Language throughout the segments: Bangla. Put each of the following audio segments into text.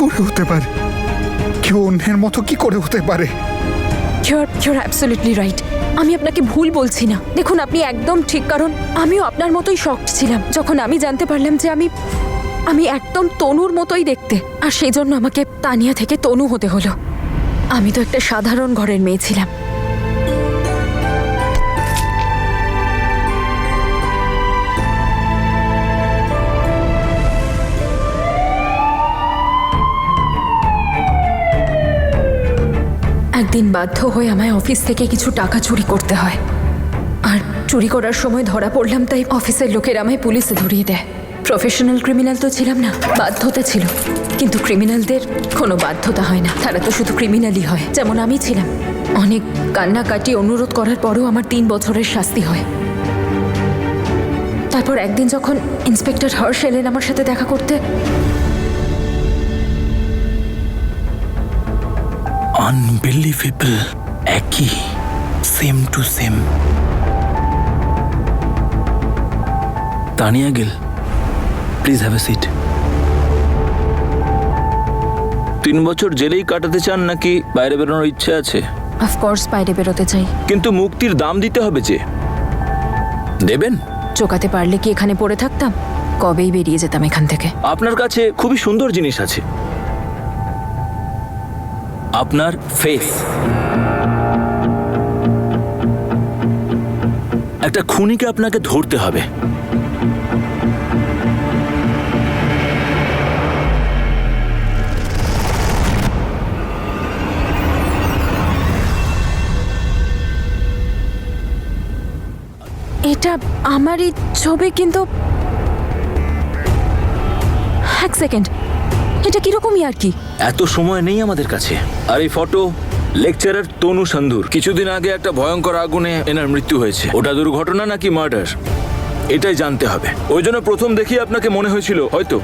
করে হতে পারে? কেউ অন্যের মতো কি করে হতে পারে? You're absolutely right. আমি আপনাকে ভুল বলছি না। দেখুন, আপনি একদম ঠিক, কারণ আমিও আপনার মতোই শকড ছিলাম যখন আমি জানতে পারলাম যে আমি একদম তনুর মতোই দেখতে, আর সেই জন্য আমাকে তানিয়া থেকে তনু হতে হলো। আমি তো একটা সাধারণ ঘরের মেয়ে ছিলাম। একদিন বাধ্য হয়ে আমায় অফিস থেকে কিছু টাকা চুরি করতে হয়, আর চুরি করার সময় ধরা পড়লাম, তাই অফিসের লোকেরা আমায় পুলিশে ধরিয়ে দেয়। প্রফেশনাল ক্রিমিনাল তো ছিলাম না, বাধ্যতা ছিল। কিন্তু ক্রিমিনালদের কোনো বাধ্যতা হয় না, তারা তো শুধু ক্রিমিনালই হয়, যেমন আমি ছিলাম। অনেক কান্নাকাটি অনুরোধ করার পরেও আমার 3 বছরের শাস্তি হয়। তারপর একদিন যখন ইন্সপেক্টর হর্ষ এলেন আমার সাথে দেখা করতে, আনবিলিভেবল, একই, same to same. Tania Gill, please have a seat. 3 বছর জেলেই কাটাতে চান নাকি বাইরে বেরোনোর ইচ্ছে আছে? অফকোর্স বাইরে বেরোতে চাই। কিন্তু মুক্তির দাম দিতে হবে যে, দেবেন? চোকাতে পারলে কি এখানে পড়ে থাকতাম? কবেই বেরিয়ে যেতাম এখান থেকে। আপনার কাছে খুবই সুন্দর জিনিস আছে, আপনার ফেস। একটা খুনিকে আপনাকে ধরতে হবে। এটা আমারই ছবি, কিন্তু এক সেকেন্ড, এটা কিরকমই আর কি? এত সময় নেই আমাদের কাছে। আর এই ফটো লেকচারার তনু সান্ধুর। কিছুদিন আগে একটা ভয়ঙ্কর আগুনে এনার মৃত্যু হয়েছে। ওটা দুর্ঘটনা নাকি মার্ডার, এটাই জানতে হবে। ওই জন্য প্রথম দেখি আপনাকে মনে হয়েছিল হয়তো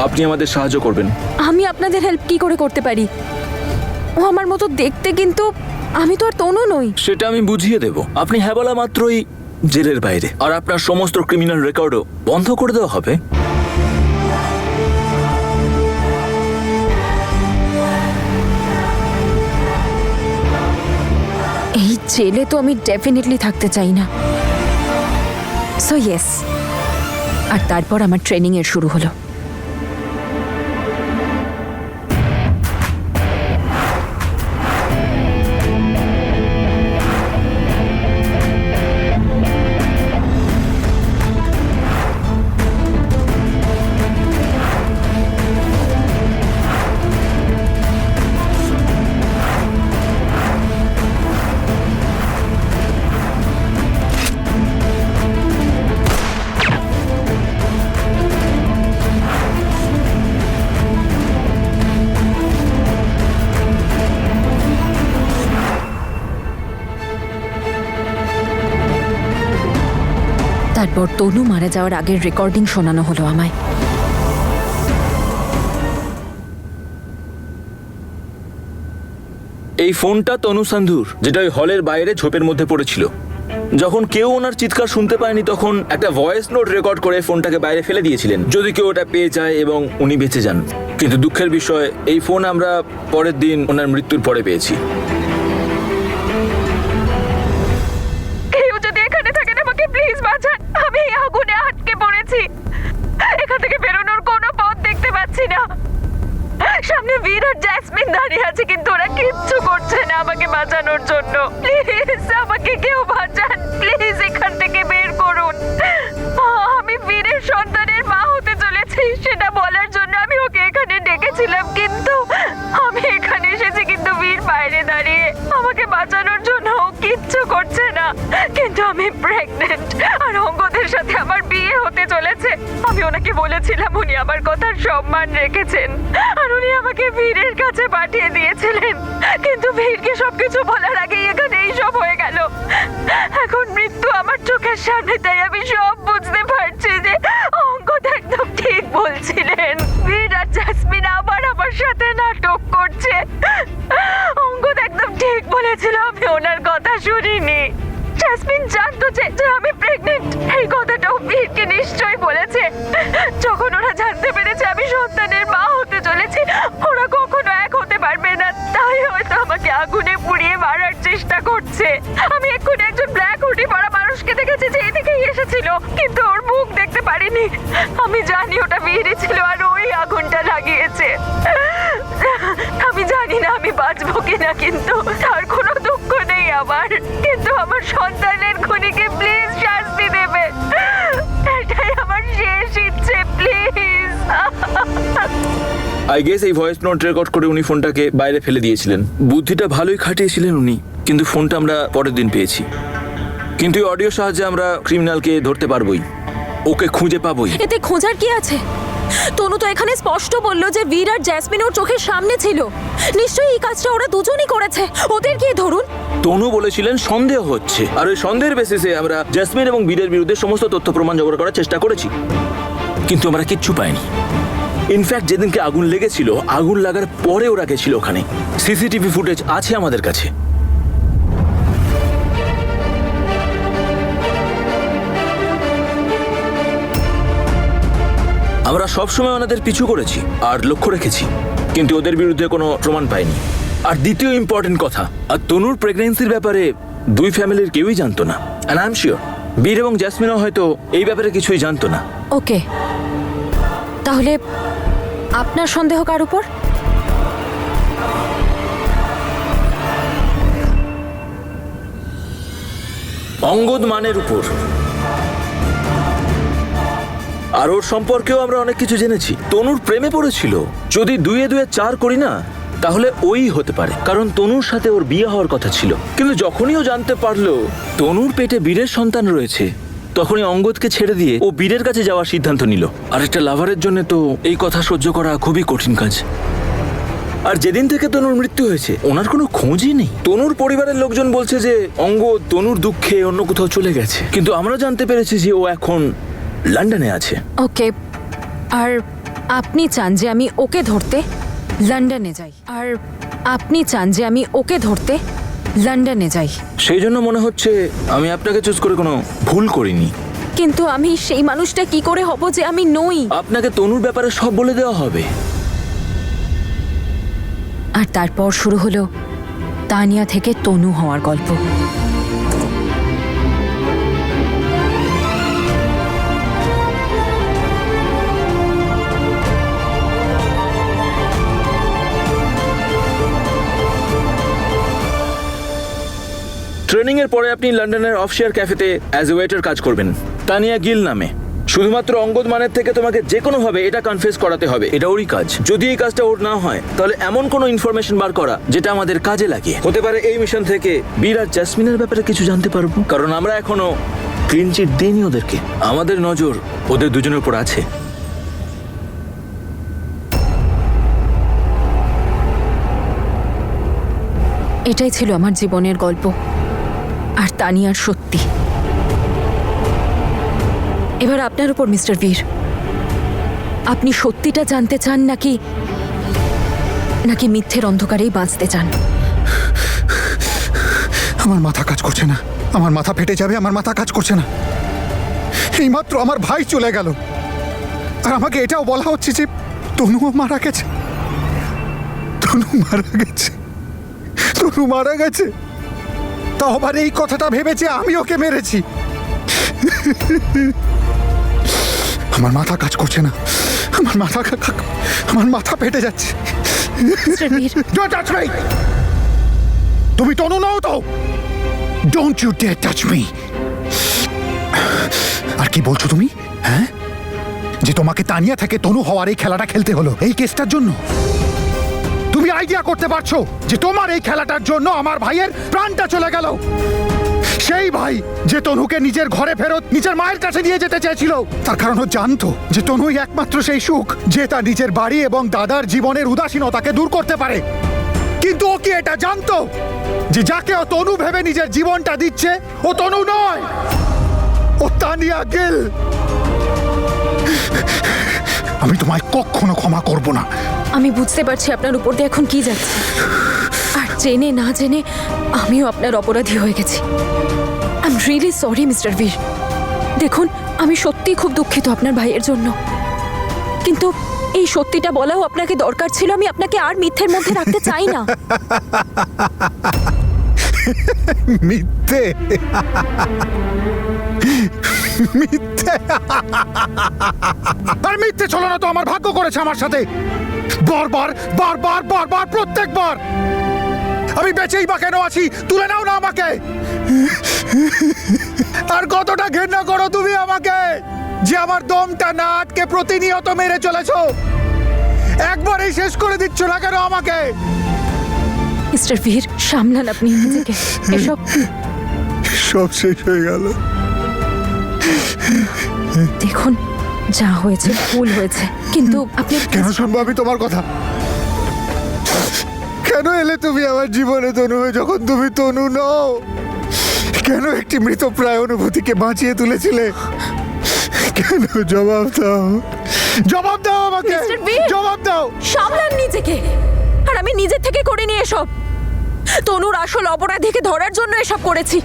আপনি আমাদের সাহায্য করবেন। আমি আপনাদের হেল্প কি করে করতে পারি? ও আমার মতো দেখতে, কিন্তু আমি তো আর তনু নই। সেটা আমি বুঝিয়ে দেব। আপনি হ্যাঁ বলা মাত্রই জেলের বাইরে, আর আপনার সমস্ত ক্রিমিনাল রেকর্ডও বন্ধ করে দেওয়া হবে। এই জেলে তো আমি ডেফিনেটলি থাকতে চাই না। So yes. আর তারপর আমার ট্রেনিং এর শুরু হলো। তারপর তনু মারা যাওয়ার আগের রেকর্ডিং শোনানো হলো আমায়। এই ফোনটা তনু সান্ধুর, যেটা ওই হলের বাইরে ঝোপের মধ্যে পড়েছিল। যখন কেউ ওনার চিৎকার শুনতে পায়নি তখন একটা ভয়েস নোট রেকর্ড করে ফোনটাকে বাইরে ফেলে দিয়েছিলেন, যদি কেউ ওটা পেয়ে যায় এবং উনি বেঁচে যান। কিন্তু দুঃখের বিষয়, এই ফোন আমরা পরের দিন ওনার মৃত্যুর পরে পেয়েছি। কেউ যদি এখানে থাকেন, আমাকে প্লিজ বাঁচান। আমি এই আগুনে আটকে পড়েছি, এখান থেকে বেরোনোর কোনো পথ দেখতে পাচ্ছি না। সামনে বীর আর জ্যাসমিন দাঁড়িয়ে আছে, কিন্তু ওরা কিচ্ছু করছে না আমাকে বাঁচানোর জন্য। প্লিজ আমাকে কেউ বাঁচান, প্লিজ এখান থেকে বের করুন। আমি বীরের সন্তানের মা হতে চলেছি, সেটা বলার জন্য আমি ওকে এখানে ডেকেছিলাম, কিন্তু আমি এখানে এসেছি, কিন্তু বীর বাইরে দাঁড়িয়ে আমাকে বাঁচানোর জন্য ও কিচ্ছু করছে না। কিন্তু আমি প্রেগনেন্ট, আর অঙ্গদের সাথে আমার বিয়ে হতে চলেছে। আমি ওনাকে বলেছিলাম, উনি আমার কথার সম্মান রেখেছেন, আর উনি আমাকে বীরের কাছে পাঠিয়ে দিয়েছিলেন। কিন্তু বীরকে সবকিছু বলার আগেই এখানে এইসব হয়ে গেল। এখন মৃত্যু আমার চোখের সামনে, তাই আমি সব বুঝতে পারছি যে অঙ্গদ একদম ঠিক বলছিলেন। বীর আর জ্যাসমিন আবার আমার সাথে নাটক করছে। অঙ্গদ একদম ঠিক বলেছিল, আমি ওনার কথা শুনিনি। জ্যাসমিন জানতো যে আমি প্রেগনেন্ট, এই কথাটাও বীরকে নিশ্চয়ই বলেছে। যখন ওরা জানতে পেরেছে আমি সন্তানের মা হতে চলেছি, ওরা কিন্তু ওর মুখ দেখতে পারিনি। আমি জানি ওটা বীরই ছিল আর ওই আগুনটা লাগিয়েছে। আমি জানি না আমি বাঁচবো কিনা, কিন্তু তার কোনো দুঃখ নেই আমার। কিন্তু আমার সন্তানের খুনিকে প্লিজ শাস্তি দেবে, এটাই আমার শেষ ইচ্ছে, প্লিজ। আই গেস এই ভয়েস নোট রেকর্ড করে উনি ফোনটাকে বাইরে ফেলে দিয়েছিলেন। বুদ্ধিটা ভালোই খাটিয়েছিলেন উনি, কিন্তু ফোনটা আমরা পরের দিন পেয়েছি। কিন্তু এই অডিও সাহায্যে আমরা ক্রিমিনালকে ধরতে পারবোই, ওকে খুঁজে পাবোই। এতে খোঁজার কি আছে? তনু তো এখানে স্পষ্ট বললো যে বীর আর জ্যাসমিন ওর চোখের সামনে ছিল। নিশ্চয়ই এই কাজটা ওরা দুজনই করেছে। ওদের গিয়ে ধরুন। তনু বলেছিলেন সন্দেহ হচ্ছে, আর ওই সন্দেহের বেসিসে আমরা জ্যাসমিন এবং বীরের বিরুদ্ধে সমস্ত তথ্য প্রমাণ জোগাড় করার চেষ্টা করেছি, কিন্তু আমরা কিচ্ছু পাইনি। ইনফ্যাক্ট যেদিনকে আগুন লেগেছিল, আগুন লাগার পরে ওরা গেছিল ওখানে। সিসিটিভি ফুটেজ আছে আমাদের কাছে। আমরা সবসময় ওনাদের পিছু করেছি আর লক্ষ্য রেখেছি, কিন্তু ওদের বিরুদ্ধে কোনো প্রমাণ পাইনি। আর দ্বিতীয় ইম্পর্টেন্ট কথা, আর তনুর প্রেগন্যান্সির ব্যাপারে দুই ফ্যামিলির কেউই জানতো না। অ্যান্ড আই এম শিওর বীর এবং জ্যাসমিনও হয়তো এই ব্যাপারে কিছুই জানতো না। ওকে, তাহলে আপনার সন্দেহ কার উপর? অঙ্গদ মানের উপর। আর ওর সম্পর্কেও আমরা অনেক কিছু জেনেছি। তনুর প্রেমে পড়েছিল। যদি 2 এ 2 4 করি না, তাহলে ওই হতে পারে, কারণ তনুর সাথে ওর বিয়ে হওয়ার কথা ছিল। কিন্তু যখনই ও জানতে পারলো তনুর পেটে বীরের সন্তান রয়েছে, তখনই অঙ্গদকে ছেড়ে দিয়ে ও বীরের কাছে যাওয়ার সিদ্ধান্ত নিল। আর একটা লাভারের জন্য তো এই কথা সহ্য করা খুবই কঠিন কাজ। আর যেদিন থেকে তনুর মৃত্যু হয়েছে ওনার কোনো খোঁজই নেই। তনুর পরিবারের লোকজন বলছে যে অঙ্গদ তনুর দুঃখে অন্য কোথাও চলে গেছে, কিন্তু আমরা জানতে পেরেছি যে ও এখন লন্ডনে আছে। ওকে, আর আপনি চান যে আমি ওকে ধরতে লন্ডনে যাই? আর আপনি চান যে আমি ওকে ধরতে লন্ডনে যাই? সেই জন্য মনে হচ্ছে আমি আপনাকে চুজ করে কোনো ভুল করিনি। কিন্তু আমি সেই মানুষটা কি করে হব যে আমি নই? আপনাকে তনুর ব্যাপারে সব বলে দেওয়া হবে। আর তারপর শুরু হলো তানিয়া থেকে তনু হওয়ার গল্প। ট্রেনিং এর পরে আপনি লন্ডনের অফশিয়ার ক্যাফেতে অ্যাজ এ ওয়েটার কাজ করবেন, তানিয়া গিল নামে। শুধুমাত্র অঙ্গদ মানের থেকে তোমাকে যে কোনো ভাবে এটা কনফেস করাতে হবে, এটা ওরই কাজ। যদি এই কাজটা ওর না হয়, তাহলে এমন কোনো ইনফরমেশন বার করা যেটা আমাদের কাজে লাগে। হতে পারে এই মিশন থেকে বীর আর জ্যাসমিনের ব্যাপারে কিছু জানতে পারবো, কারণ আমরা এখনো ক্লিন চিট দিইনি ওদেরকে। আমাদের নজর ওদের দুজনের উপর আছে। এটাই ছিল আমার জীবনের গল্প, আর তানিয়ার সত্যি। এবার আপনার উপর মিস্টার বীর, আপনি সত্যিটা জানতে চান নাকি নাকি মিথ্যের অন্ধকারেই বাঁচতে চান? আমার মাথা কাজ করছে না, আমার মাথা ফেটে যাবে, আমার মাথা কাজ করছে না। এইমাত্র আমার ভাই চলে গেল, আর আমাকে এটাও বলা হচ্ছে যে তনুও মারা গেছে। তনু মারা গেছে, তনু মারা গেছে। তাও আবার এই কথাটা ভেবেছে আমি ওকে মেরেছি। আমার মাথা কাজ করছে না, আমার মাথা ফেটে যাচ্ছে। মিস্টার বীর, Don't touch me! তুমি তনু নও তো? Don't you dare touch me! আর কি বলছো তুমি? হ্যাঁ, যে তোমাকে তানিয়া থেকে তনু হওয়ার এই খেলাটা খেলতে হলো এই কেসটার জন্য? তুমি আইডিয়া করতে পারছো যে তোমার এই খেলাটার জন্য আমার ভাইয়ের প্রাণটা চলে গেল? সেই ভাই যে তনুকে নিজের ঘরে ফেরত নিজের মায়ের কাছে নিয়ে যেতে চেয়েছিল, তার কারণ ও জানতো যে তনুই একমাত্র সেই সুখ যে তার নিজের বাড়ি এবং দাদার জীবনের উদাসীনতাকে দূর করতে পারে। কিন্তু ও কি এটা জানতো যে যাকে ও তনু ভেবে নিজের জীবনটা দিচ্ছে ও তনু নয়, ও তানিয়া গিল। আমি তোমায় কখনো ক্ষমা করব না। আমি বুঝতে পারছি আপনার উপর দিয়ে এখন কি যাচ্ছে, আর জেনে না জেনে আমিও আপনার অপরাধী হয়ে গেছি। I am really sorry mister বীর। দেখুন, আমি সত্যিই খুব দুঃখিত আপনার ভাইয়ের জন্য, কিন্তু এই সত্যিটা বলাও আপনাকে দরকার ছিল। আমি আপনাকে আর মিথ্যের মধ্যে রাখতে চাই না। মিথ্যে? মিথ্যে আর মিথ্যে ছলনা তো আমার ভাগ্য করেছে আমার সাথে। বারবার বারবার বারবার প্রত্যেকবার। আমি বেঁচেই বা কেন আছি? তুলে নাও না আমাকে। আর কতটা ঘৃণা করো তুমি আমাকে, যে আমার দমটা না আটকে প্রতিনিয়ত মেরে চলেছো। একবারই শেষ করে দিচ্ছ না কেন আমাকে? মিস্টার বীর, সামলান আপনি নিজেকে। এসব সব শেষ হয়ে গেল। দেখুন, যা হয়েছে ভুল হয়েছে, কিন্তু আপনি কেন শুনবো আমি তোমার কথা? কেন এলে তুমি আমার জীবনে তনু হয়ে, যখন তুমি তনু নও? কেন একটি মৃতপ্রায় অনুভূতিকে বাঁচিয়ে তুলেছিলে? কেন? জবাব দাও, জবাব দাও আমাকে, মিস্টার বীর! জবাব দাও। সামলান নিজেকে। আর আমি নিজের থেকে করিনি এসব। তনুর আসল অপরাধীকে ধরার জন্য এসব করেছি।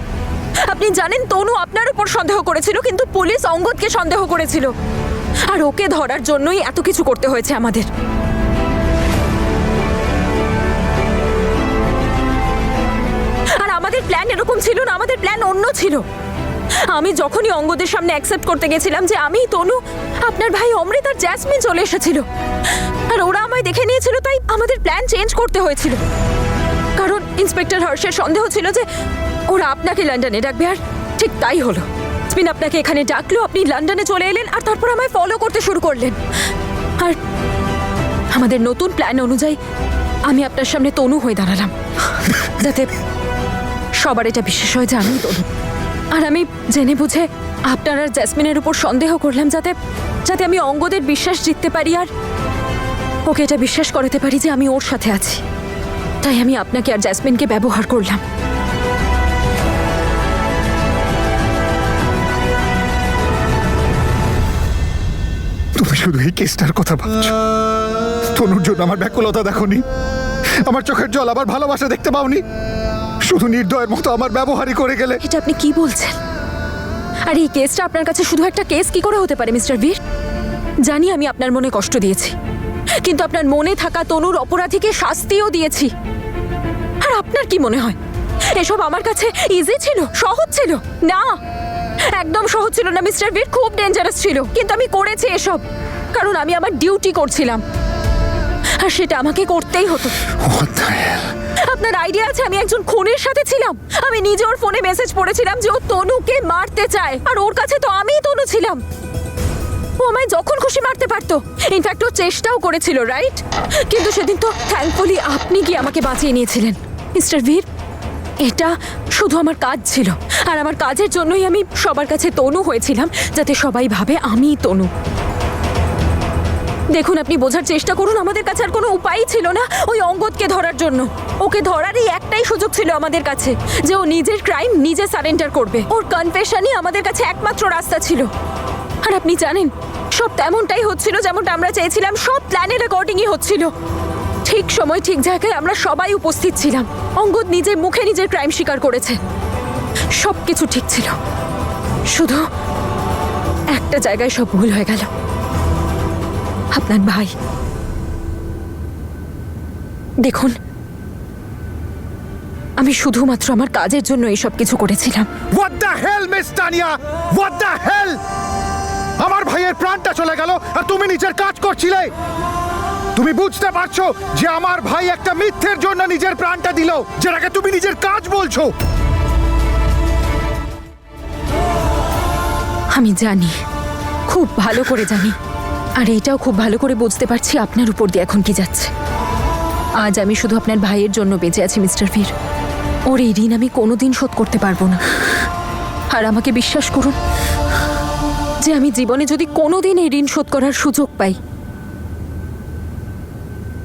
আপনি জানেন, তনু আপনার উপর সন্দেহ করেছিল, কিন্তু পুলিশ অঙ্গদকে সন্দেহ করেছিল। আর ওকে ধরার জন্যই এত কিছু করতে হয়েছে আমাদের। আর আমাদের প্ল্যান এরকম ছিল না, আমাদের প্ল্যান অন্য ছিল। আমি যখনই অঙ্গদের সামনে অ্যাকসেপ্ট করতে গেছিলাম যে আমি তনু, আপনার ভাই অমৃত আর জ্যাসমিন চলে এসেছিল। আর ওরা আমায় দেখে নিয়েছিল, তাই আমাদের প্ল্যান চেঞ্জ করতে হয়েছিল। কারণ ইন্সপেক্টর হর্ষের সন্দেহ ছিল যে ওরা আপনাকে লন্ডনে ডাকবে, আর ঠিক তাই হলো। স্পিন আপনাকে এখানে ডাকলো, আপনি লন্ডনে চলে এলেন, আর তারপর আমায় ফলো করতে শুরু করলেন। আর আমাদের নতুন প্ল্যান অনুযায়ী আমি আপনার সামনে তনু হয়ে দাঁড়ালাম, যাতে সবার এটা বিশ্বাস হয় যে আমি তনু। আর আমি জেনে বুঝে আপনার আর জ্যাসমিনের উপর সন্দেহ করলাম, যাতে যাতে আমি অঙ্গদের বিশ্বাস জিততে পারি আর ওকে এটা বিশ্বাস করাতে পারি যে আমি ওর সাথে আছি। তাই আমি আপনাকে আর জ্যাসমিনকে ব্যবহার করলাম। তুমি শুধু এই কেসটার কথা ভাবছো। তনুর জন্য আমার ব্যাকুলতা দেখোনি, আমার চোখের জল, আবার ভালোবাসা দেখতে পাওনি। শুধু নির্দয়ের মতো আমার ব্যবহারই করে গেলে। এটা আপনি কি বলছেন? আর এই কেসটা আপনার কাছে শুধু একটা কেস কি করে হতে পারে মিস্টার বীর? জানি আমি আপনার মনে কষ্ট দিয়েছি, কিন্তু আপনার মনে থাকা তনুর অপরাধীকে শাস্তিও দিয়েছি। আর আপনার কি মনে হয় এসব আমার কাছে ইজি ছিল, সহজ ছিল? না, একদম সহজ ছিল না মিস্টার বীর, খুব ডেঞ্জারাস ছিল। কিন্তু আমি করেছি এসব কারণ আমি আমার ডিউটি করছিলাম, আর সেটা আমাকে করতেই হতো। What the hell? আপনার আইডিয়া আছে আমি একজন খুনের সাথে ছিলাম? আমি নিজে ওর ফোনে মেসেজ পড়েছিলাম যে ও তনুকে মারতে চায়, আর ওর কাছে তো আমিই তনু ছিলাম। ও আমায় যখন খুশি মারতে পারতো। ইনফ্যাক্ট ও চেষ্টাও করেছিল, রাইট? কিন্তু সেদিন তো থ্যাঙ্কফুলি আপনি গিয়ে আমাকে বাঁচিয়ে নিয়েছিলেন। মিস্টার বীর, এটা শুধু আমার কাজ ছিল, আর আমার কাজের জন্যই আমি সবার কাছে তনু হয়েছিলাম, যাতে সবাই ভাবে আমিই তনু। দেখুন, আপনি বোঝার চেষ্টা করুন, আমাদের কাছে আর কোনো উপায়ই ছিল না ওই অঙ্গদকে ধরার জন্য। ওকে ধরারই একটাই সুযোগ ছিল আমাদের কাছে, যে ও নিজের ক্রাইম নিজে সারেন্ডার করবে। ওর কনফেশনই আমাদের কাছে একমাত্র রাস্তা ছিল। আর আপনি জানেন, সব তেমনটাই হচ্ছিল যেমনটা আমরা চেয়েছিলাম। সব প্ল্যানের অ্যাকর্ডিংই হচ্ছিল। ঠিক সময় ঠিক জায়গায় আমরা সবাই উপস্থিত ছিলাম। অঙ্গদ নিজের মুখে নিজের ক্রাইম স্বীকার করেছে। সব কিছু ঠিক ছিল, শুধু একটা জায়গায় সব ভুল হয়ে গেল। আপনার ভাই। দেখুন, আমি শুধুমাত্র আমার কাজের জন্য এইসব কিছু করেছিলাম। What the hell, Miss Tanya? What the hell? আমার ভাইয়ের প্রাণটা চলে গেল আর তুমি নিজের কাজ করছিলে। তুমি বুঝতে পারছো যে আমার ভাই একটা মিথ্যের জন্য নিজের প্রাণটা দিল, যেটাকে তুমি নিজের কাজ বলছো? আমি জানি, খুব ভালো করে জানি। আর এটাও খুব ভালো করে বুঝতে পারছি আপনার উপর দিয়ে এখন কি যাচ্ছে। আজ আমি শুধু আপনার ভাইয়ের জন্য বেঁচে আছি মিস্টার বীর। ওর এই ঋণ আমি কোনোদিন শোধ করতে পারবো না। আর আমাকে বিশ্বাস করুন যে আমি জীবনে যদি কোনোদিন এই ঋণ শোধ করার সুযোগ পাই,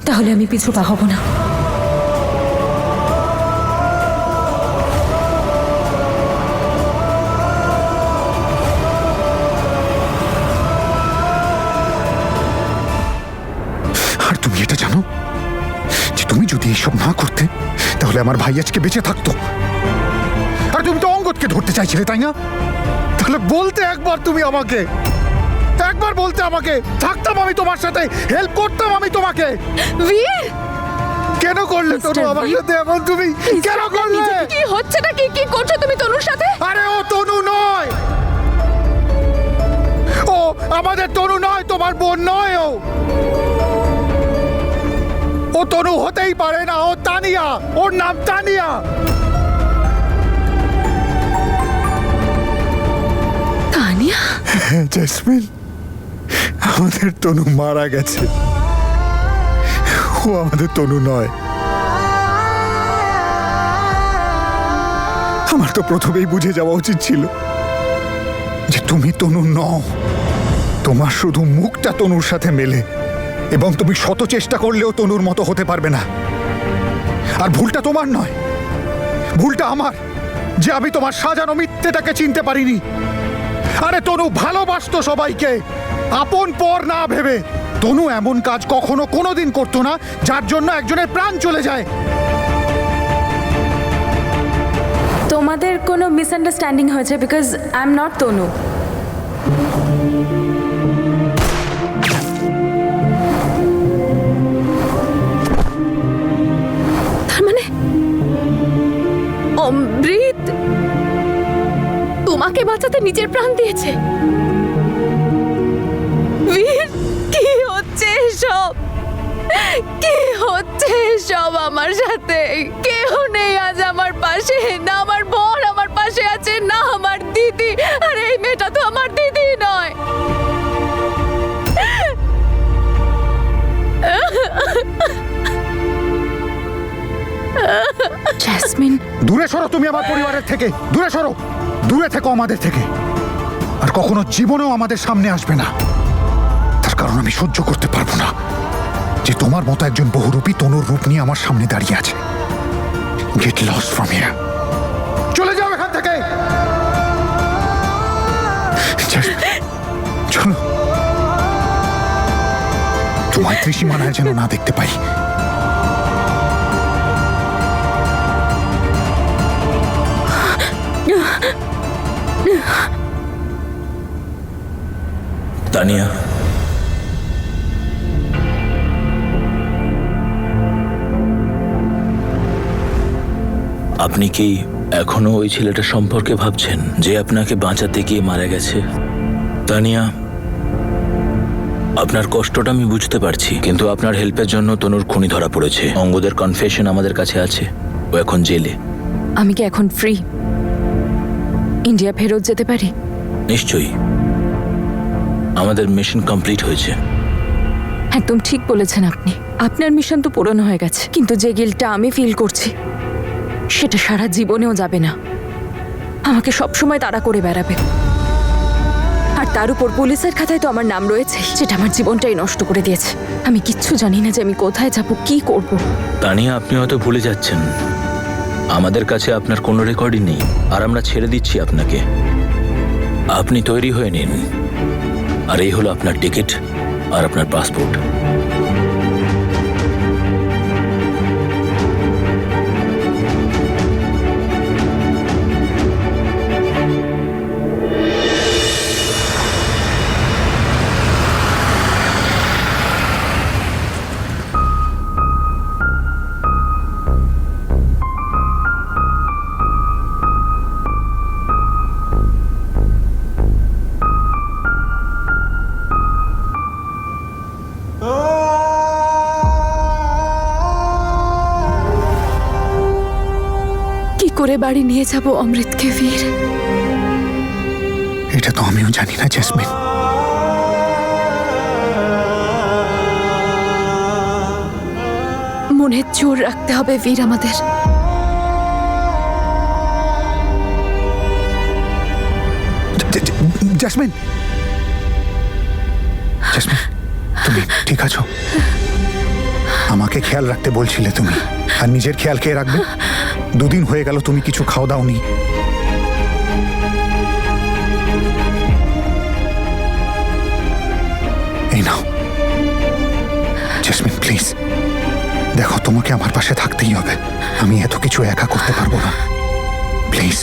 তাহলে আমি পিছু পা হব না। আর তুমি এটা জানো যে তুমি যদি এইসব না করতে, তাহলে আমার ভাই আজকে বেঁচে থাকতো। আর তুমি তো অঙ্গদকে ধরতে চাইছিলে, তাই না? তাহলে বলতে একবার, তুমি আমাকে একবার বলতে, আমাকে থাকতাম আমি তোমার সাথে, হেল্প করতাম আমি তোমাকে। বীর, কেন করলে তনু আমার সাথে এমন? তুমি কেন করলে? কি হচ্ছে না? কি করছো তুমি তনুর সাথে? আরে ও তনু নয়, আমাদের তনু নয়, তোমার বোন নয়। ও তনু হতেই পারে না। ও তানিয়া, ওর নাম তানিয়া। তানিয়া? জেসমিন, আমাদের তনু মারা গেছে। ও আমাদের তনু নয়। আমার তো প্রথমেই বুঝে যাওয়া উচিত ছিল যে তুমি তনু নও। তোমার শুধু মুখটা তনুর সাথে মেলে, এবং তুমি শত চেষ্টা করলেও তনুর মতো হতে পারবে না। আর ভুলটা তোমার নয়, ভুলটা আমার, যে আমি তোমার সাজানো মিথ্যেটাকে চিনতে পারিনি। আরে তনু ভালোবাসতো সবাইকে, আপন পর না ভেবে। তনু এমন কাজ কখনো কোনোদিন করতো না যার জন্য একজনের প্রাণ চলে যায়। তোমাদের কোনো মিসআন্ডারস্ট্যান্ডিং হয়েছে, বিকজ আই এম নট তনু। তার মানে অমৃত তোমাকে বাঁচাতে নিজের প্রাণ দিয়েছে? বীর, কি হচ্ছে এসব? কি হচ্ছে এসব আমার সাথে? কেউ নেই আজ আমার পাশে, না আমার বোন আমার পাশে আছে, না আমার দিদি। আর এই মেয়েটা তো আমার দিদি নয়। জেসমিন, দূরে সরো তুমি আমার পরিবারের থেকে। দূরে সরো, দূরে থেকো আমাদের থেকে। আর কখনো জীবনেও আমাদের সামনে আসবে না। তার কারণ আমি সহ্য করতে পারবো না যে তোমার মতো একজন বহুরূপী তনুর রূপ নিয়ে আমার সামনে দাঁড়িয়ে আছে। Get lost from here. চলে যাও এখান থেকে। চলো, তোমায় ত্রিসীমানায় যেন না দেখতে পাই। তানিয়া, আপনি কি এখনো ওই ছেলেটা সম্পর্কে ভাবছেন যে আপনাকে বাঁচাতে গিয়ে মারা গেছে? তানিয়া, আপনার কষ্টটা আমি বুঝতে পারছি, কিন্তু আপনার হেল্পের জন্য তনুর খুনি ধরা পড়েছে। অঙ্গদের কনফেশন আমাদের কাছে আছে। ও এখন জেলে। আমি কি এখন ফ্রি? ইন্ডিয়া ফেরত যেতে পারি? নিশ্চয়ই। আমাদের মিশন কমপ্লিট হয়েছে। একদম ঠিক বলেছেন আপনি। আপনার মিশন তো পূরণ হয়ে গেছে, কিন্তু যে গিল্টটা আমি ফিল করছি সেটা সারা জীবনেও যাবে না। আমাকে সবসময় তাড়া করে বেড়াবে। আর তার উপর পুলিশের খাতায় তো আমার নাম রয়েছে, যেটা আমার জীবনটাই নষ্ট করে দিয়েছে। আমি কিচ্ছু জানি না যে আমি কোথায় যাব, কি করব। তানিয়া, আপনি হয়তো ভুলে যাচ্ছেন, আমাদের কাছে আপনার কোনো রেকর্ডই নেই। আর আমরা ছেড়ে দিচ্ছি আপনাকে। আপনি তৈরি হয়ে নিন। আর এই হলো আপনার টিকিট আর আপনার পাসপোর্ট। কি করে বাড়ি নিয়ে যাব অমৃতকে? বীর, এটা তো আমিও জানি না জেসমিন। মনে জোর রাখতে হবে বীর আমাদের। জেসমিন, জেসমিন, তুমি ঠিক আছো? আমাকে খেয়াল রাখতে বলছিলে তুমি, আর নিজের খেয়াল কে রাখবে? দুদিন হয়ে গেল তুমি কিছু খাওয়া দাওনি। এই নাও জেসমিন, প্লিজ দেখো, তোমাকে আমার পাশে থাকতেই হবে। আমি এত কিছু একা করতে পারবো না, প্লিজ।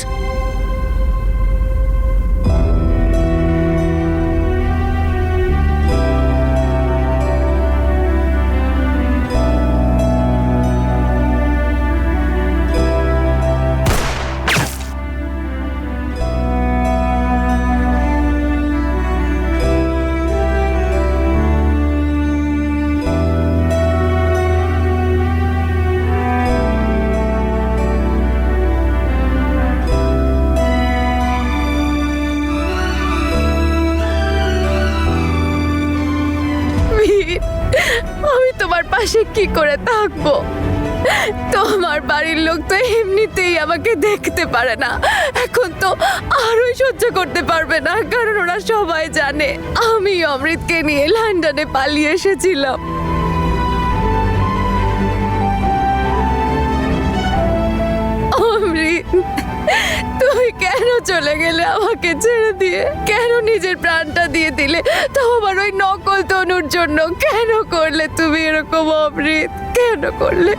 তোমার পাশে কি করে থাকবো? তোমার বাড়ির লোক তো এমনিতেই আমাকে দেখতে পারে না, এখন তো আরোই সহ্য করতে পারবে না, কারণ ওরা সবাই জানে আমি অমৃতকে নিয়ে লন্ডনে পালিয়ে এসেছিলাম। অমৃত, তুমি কেন চলে গেলে আমাকে ছেড়ে দিয়ে? কেন নিজের প্রাণটা দিয়ে দিলে? তোমার ওই নকল তনুর জন্য কেন করলে তুমি এরকম অমৃত? কেন করলে?